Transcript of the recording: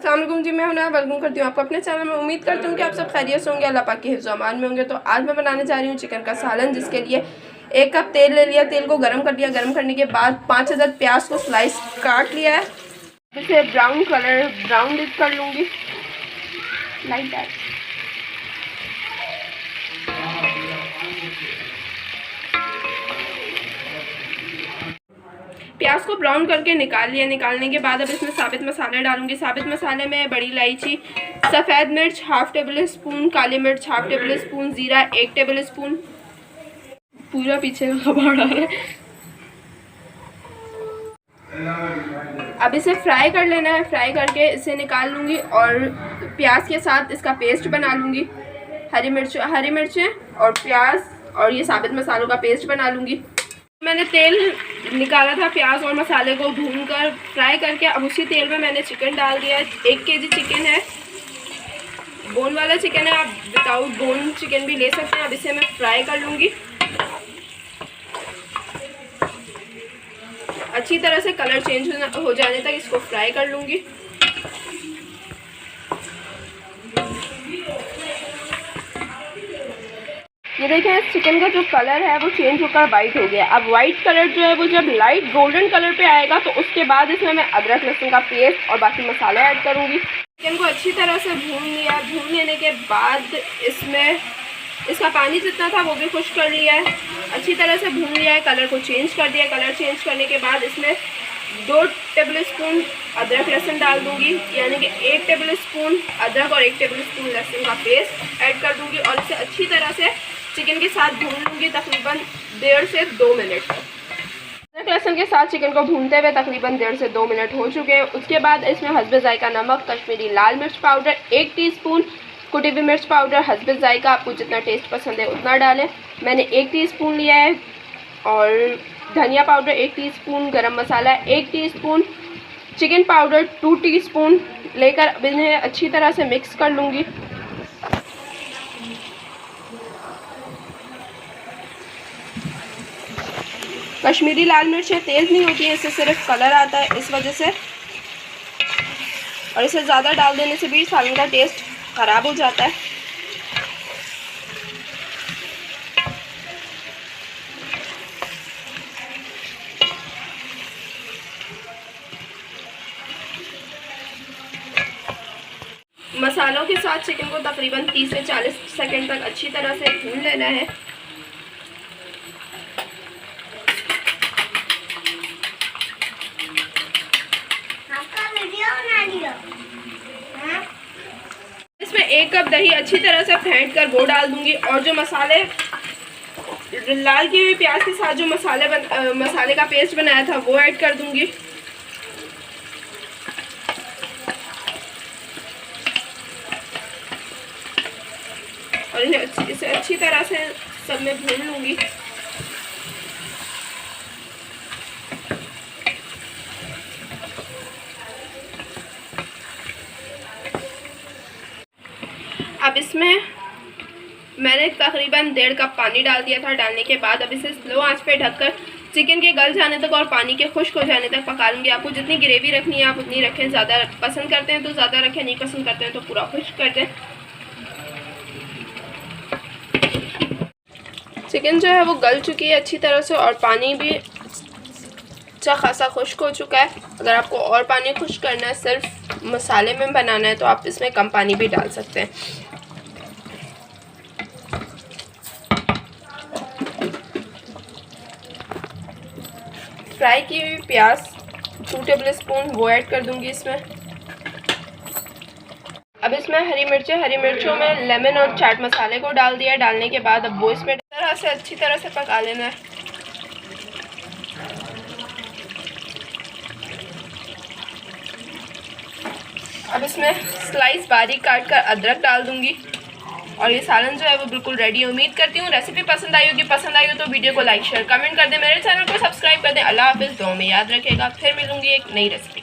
अस्सलाम वालेकुम जी, मैं हुना वेलकम करती हूँ आपको अपने चैनल में। उम्मीद करती हूँ कि आप सब खैरियत से होंगे, अल्लाह पाक के हिफ्ज़ अमान में होंगे। तो आज मैं बनाने जा रही हूँ चिकन का सालन, जिसके लिए 1 कप तेल ले लिया। तेल को गर्म कर लिया। गर्म करने के बाद 5 अदद प्याज को स्लाइस काट लिया है। इसे ब्राउन कर लूँगी लाइक दैट। प्याज को ब्राउन करके निकाल लिया। निकालने के बाद अब इसमें साबित मसाले डालूंगी। साबित मसाले में बड़ी इलायची, सफ़ेद मिर्च हाफ टेबल स्पून, काली मिर्च हाफ टेबल स्पून, ज़ीरा 1 टेबल स्पून। पूरा पीछे का खबर आ रहा है। अब इसे फ्राई कर लेना है। फ्राई करके इसे निकाल लूँगी और प्याज के साथ इसका पेस्ट बना लूँगी। हरी मिर्चें और प्याज और ये साबित मसालों का पेस्ट बना लूँगी। मैंने तेल निकाला था प्याज और मसाले को भूनकर फ्राई करके। अब उसी तेल में मैंने चिकन डाल दिया है। 1 केजी चिकन है, बोन वाला चिकन है, आप विदाउट बोन चिकन भी ले सकते हैं। अब इसे मैं फ्राई कर लूँगी अच्छी तरह से। कलर चेंज हो जाने तक इसको फ्राई कर लूँगी। ये देखें, चिकन का जो कलर है वो चेंज होकर वाइट हो गया। अब वाइट कलर जो है वो जब लाइट गोल्डन कलर पे आएगा तो उसके बाद इसमें मैं अदरक लहसुन का पेस्ट और बाकी मसाले ऐड करूँगी। चिकन को अच्छी तरह से भून लिया। भून लेने के बाद इसमें इसका पानी जितना था वो भी खुश्क कर लिया है। अच्छी तरह से भून लिया है। कलर को चेंज कर दिया। कलर चेंज करने के बाद इसमें 2 टेबल स्पून अदरक लहसुन डाल दूँगी, यानी कि 1 टेबल स्पून अदरक और 1 टेबल स्पून लहसुन का पेस्ट ऐड कर दूँगी और इसे अच्छी तरह से चिकन के साथ भून लूँगी तकरीबन 1.5 से 2 मिनट। अदरक लहसुन के साथ चिकन को भूनते हुए तकरीबन 1.5 से 2 मिनट हो चुके हैं। उसके बाद इसमें हस्बे जायका नमक, कश्मीरी लाल मिर्च पाउडर 1 टीस्पून, कुटी हुई मिर्च पाउडर हस्बे जायका, आपको जितना टेस्ट पसंद है उतना डालें। मैंने 1 टीस्पून लिया है और धनिया पाउडर 1 टीस्पून, गरम मसाला 1 टीस्पून, चिकन पाउडर 2 टीस्पून लेकर अब इन्हें अच्छी तरह से मिक्स कर लूँगी। कश्मीरी लाल मिर्चें तेज़ नहीं होती हैं, इससे सिर्फ कलर आता है इस वजह से, और इसे ज़्यादा डाल देने से भी सालन का टेस्ट ख़राब हो जाता है। मसालों के साथ चिकन को तकरीबन 30 से 40 सेकंड तक अच्छी तरह से भून लेना है। इसमें 1 कप दही अच्छी तरह से फेंट कर वो डाल दूंगी और जो मसाले लाल की हुई प्याज के साथ जो मसाले का पेस्ट बनाया था वो ऐड कर दूंगी। और इसे अच्छी तरह से सब में भून लूंगी। अब इसमें मैंने तकरीबन 1.5 कप पानी डाल दिया था। डालने के बाद अब इसे स्लो आंच पे ढककर चिकन के गल जाने तक और पानी के खुश्क हो जाने तक पका लूँगी। आपको जितनी ग्रेवी रखनी है आप उतनी रखें। ज़्यादा पसंद करते हैं तो ज़्यादा रखें, नहीं पसंद करते हैं तो पूरा खुश्क कर दें। चिकन जो है वो गल चुकी है अच्छी तरह से और पानी भी अच्छा खासा खुश्क हो चुका है। अगर आपको और पानी खुश्क करना है, सिर्फ मसाले में बनाना है, तो आप इसमें कम पानी भी डाल सकते हैं। फ्राई की हुई प्याज 2 टेबल स्पून वो ऐड कर दूंगी इसमें। अब इसमें हरी मिर्चों में लेमन और चाट मसाले को डाल दिया। डालने के बाद अब वो इसमें अच्छी तरह से पका लेना है। अब इसमें स्लाइस बारीक काट कर अदरक डाल दूंगी और ये सालन जो है वो बिल्कुल रेडी है। उम्मीद करती हूँ रेसिपी पसंद आई होगी। पसंद आई हो तो वीडियो को लाइक शेयर कमेंट कर दें। मेरे चैनल को सब्सक्राइब कर दें। अल्लाह हाफिज़। दुआ में याद रखेगा। फिर मिलूंगी एक नई रेसिपी।